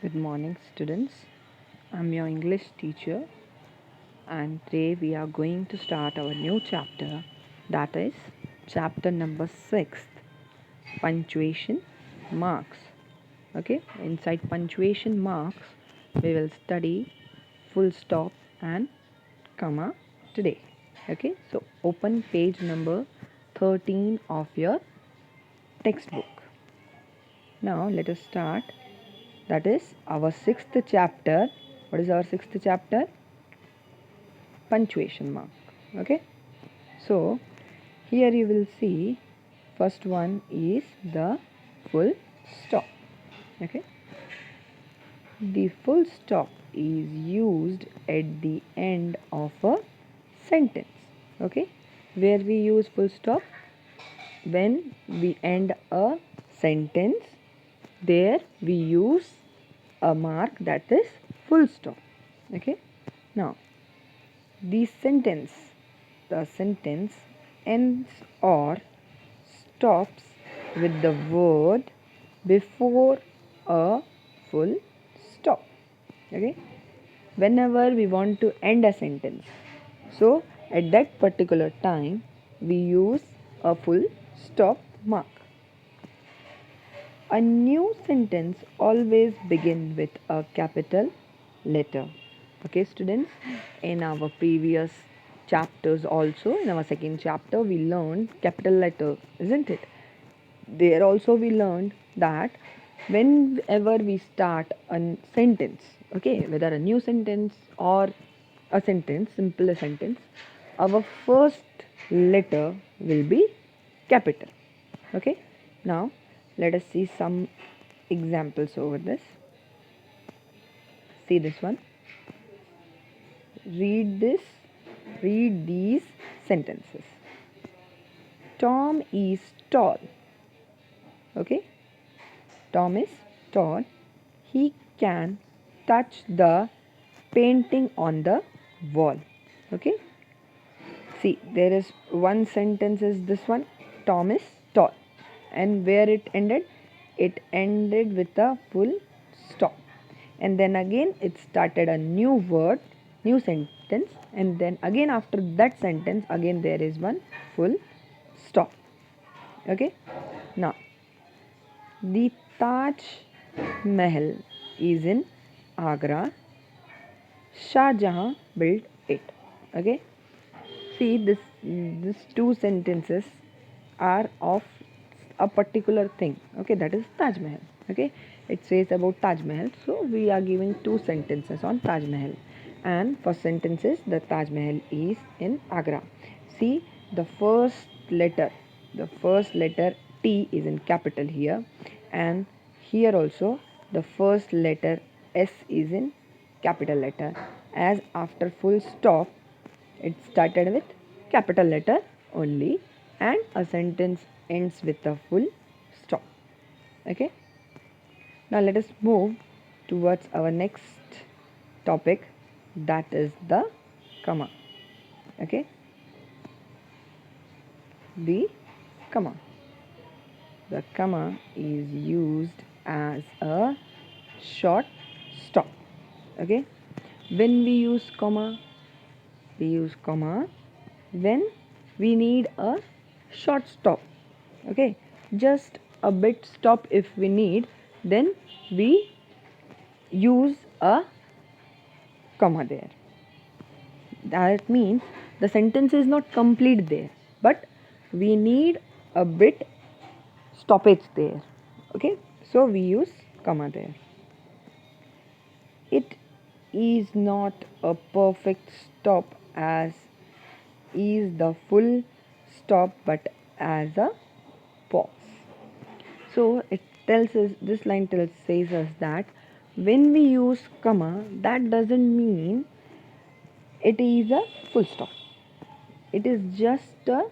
Good morning, students. I'm your English teacher, and today we are going to start our new chapter, that is chapter number 6, punctuation marks. Okay, inside punctuation marks, we will study full stop and comma today. Okay, so open page number 13 of your textbook. Now, let us start. That is our sixth chapter. What is our sixth chapter? Punctuation mark. Okay, so here you will see first one is the full stop. Okay, the full stop is used at the end of a sentence. Okay, where we use full stop? When we end a sentence, there we use a mark that is full stop. Okay, now the sentence ends or stops with the word before a full stop. Okay, whenever we want to end a sentence, so at that particular time we use a full stop mark. A new sentence always begins with a capital letter. Okay, students, in our previous chapters also, in our second chapter, we learned capital letter, isn't it? There also we learned that whenever we start a sentence, okay, whether a new sentence or a sentence, simple a sentence, our first letter will be capital. Okay, now let us see some examples over this. See this one. Read these sentences. Tom is tall. Okay, Tom is tall. He can touch the painting on the wall. Okay, see, there is one sentence is this one. Tom is tall, and where it ended? It ended with a full stop, and then again it started a new word, new sentence, and then again after that sentence again there is one full stop. Okay, now the Taj Mahal is in Agra. Shah Jahan built it. Okay, see this two sentences are of a particular thing. Okay, that is Taj Mahal. Okay, it says about Taj Mahal, so we are giving two sentences on Taj Mahal. And first sentence is the Taj Mahal is in Agra. See, the first letter T is in capital here, and here also the first letter S is in capital letter, as after full stop it started with capital letter only, and a sentence ends with a full stop. Okay, now let us move towards our next topic, that is the comma. Okay, the comma. The comma is used as a short stop. Okay, when we use comma, we use comma when we need a short stop. Okay, just a bit stop if we need, then we use a comma there. That means the sentence is not complete there, but we need a bit stoppage there. Okay, so we use comma there. It is not a perfect stop as is the full stop, but as a pause. So it tells us, this line says us that when we use comma, that doesn't mean it is a full stop. It is just a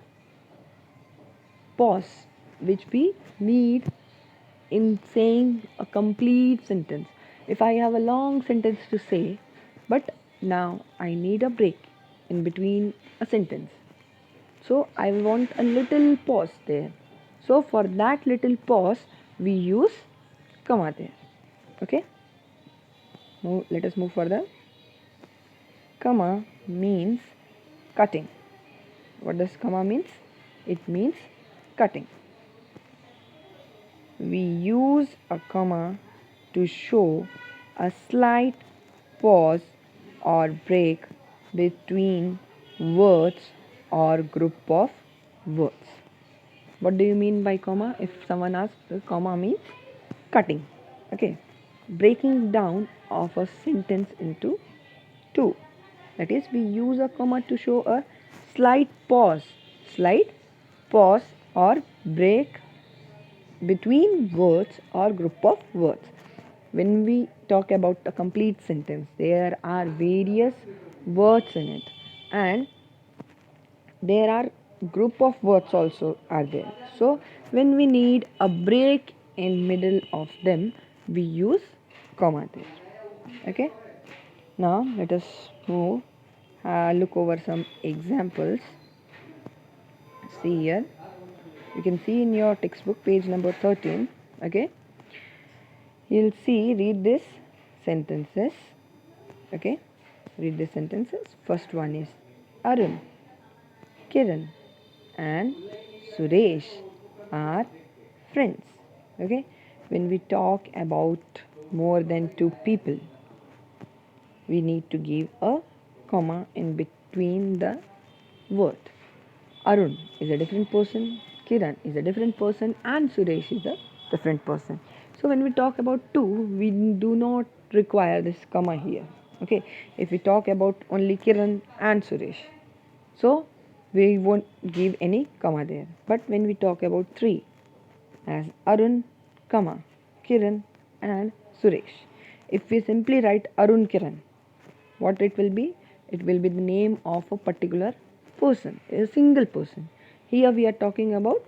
pause which we need in saying a complete sentence. If I have a long sentence to say, but now I need a break in between a sentence, so I want a little pause there. So for that little pause, we use comma there. Okay. Let us move further. Comma means cutting. What does comma means? It means cutting. We use a comma to show a slight pause or break between words or group of words. What do you mean by comma? If someone asks, comma means cutting. Okay, breaking down of a sentence into two. That is, we use a comma to show a slight pause or break between words or group of words. When we talk about a complete sentence, there are various words in it, and there are group of words also are there. So when we need a break in middle of them, we use comma there. Okay, now let us move, look over some examples. See here, you can see in your textbook page number 13. Okay, you'll see, read this sentences. Okay, read the sentences. First one is Arun, Kiran and Suresh are friends. Okay, when we talk about more than two people, we need to give a comma in between the word. Arun is a different person, Kiran is a different person, and Suresh is a different person. So when we talk about two, we do not require this comma here. Okay, if we talk about only Kiran and Suresh, so we won't give any comma there. But when we talk about three, as Arun, comma, Kiran and Suresh, if we simply write Arun Kiran, what it will be? It will be the name of a particular person, a single person. Here we are talking about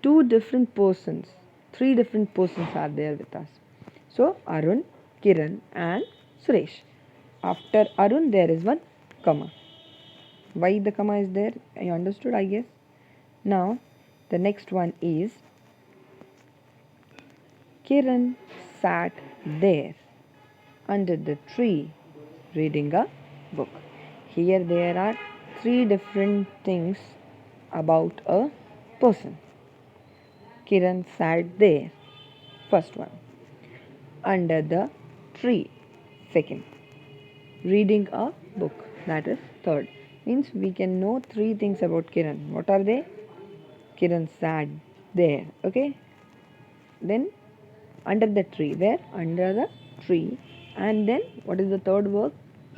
two different persons, three different persons are there with us. So Arun, Kiran and Suresh. After Arun there is one comma. Why the comma is there? You understood, I guess. Now the next one is Kiran sat there under the tree reading a book. Here there are three different things about a person. Kiran sat there. First one. Under the tree. Second. Reading a book. That is third. Means we can know three things about Kiran. What are they? Kiran sat there. Okay. Then under the tree. Where? Under the tree. And then what is the third work?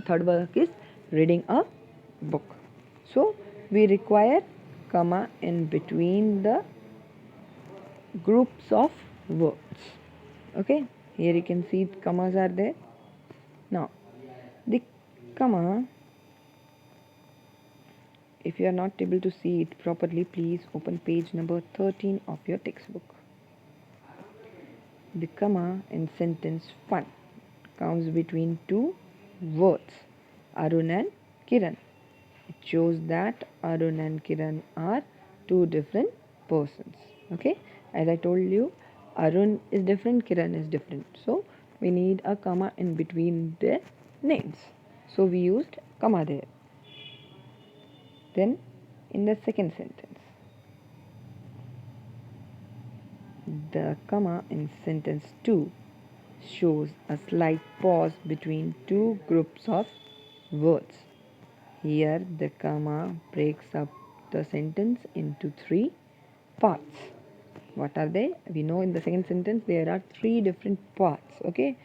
Third work is reading a book. So we require comma in between the groups of words. Okay, here you can see commas are there. Now the comma, if you are not able to see it properly, please open page number 13 of your textbook. The comma in sentence 1 comes between two words, Arun and Kiran. It shows that Arun and Kiran are two different persons. Okay, as I told you, Arun is different, Kiran is different. So we need a comma in between their names. So we used comma there. Then in the second sentence, the comma in sentence 2 shows a slight pause between two groups of words. Here the comma breaks up the sentence into three parts. What are they? We know in the second sentence there are three different parts. Okay,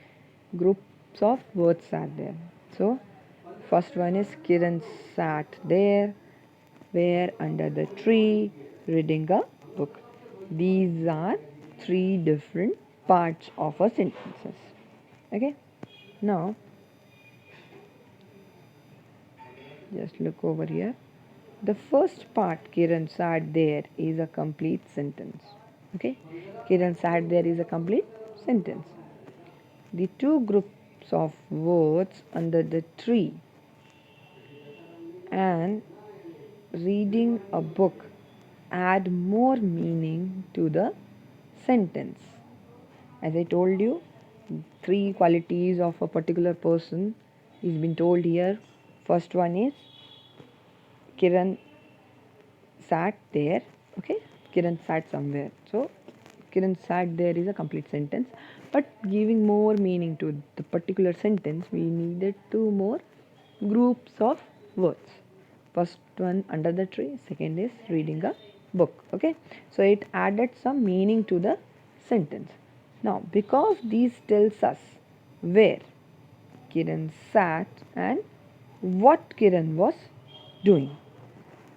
groups of words are there. So first one is Kiran sat there, where under the tree reading a book. These are three different parts of a sentences. Okay, now just look over here. The first part, Kiran sat there, is a complete sentence. Okay, Kiran sat there is a complete sentence. The two groups of words under the tree and reading a book add more meaning to the sentence. As I told you, Three qualities of a particular person is been told here. First one is Kiran sat there. Okay, Kiran sat somewhere. So Kiran sat there is a complete sentence, but giving more meaning to the particular sentence, we needed two more groups of words. First one under the tree, second is reading a book. Okay, so it added some meaning to the sentence. Now, because these tells us where Kiran sat and what Kiran was doing.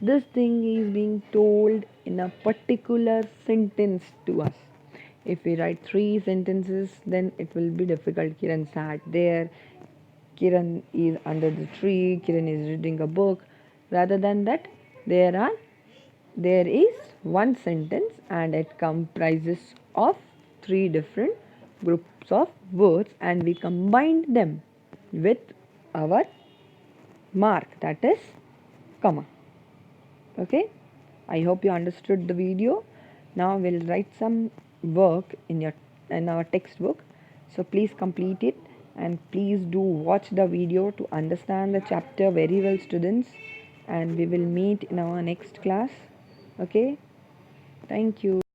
This thing is being told in a particular sentence to us. If we write three sentences, then it will be difficult. Kiran sat there, Kiran is under the tree, Kiran is reading a book. Rather than that, there is one sentence and it comprises of three different groups of words, and we combine them with our mark, that is comma. Okay, I hope you understood the video. Now we'll write some work in our textbook, so please complete it, and please do watch the video to understand the chapter very well, students, and we will meet in our next class. Okay, thank you.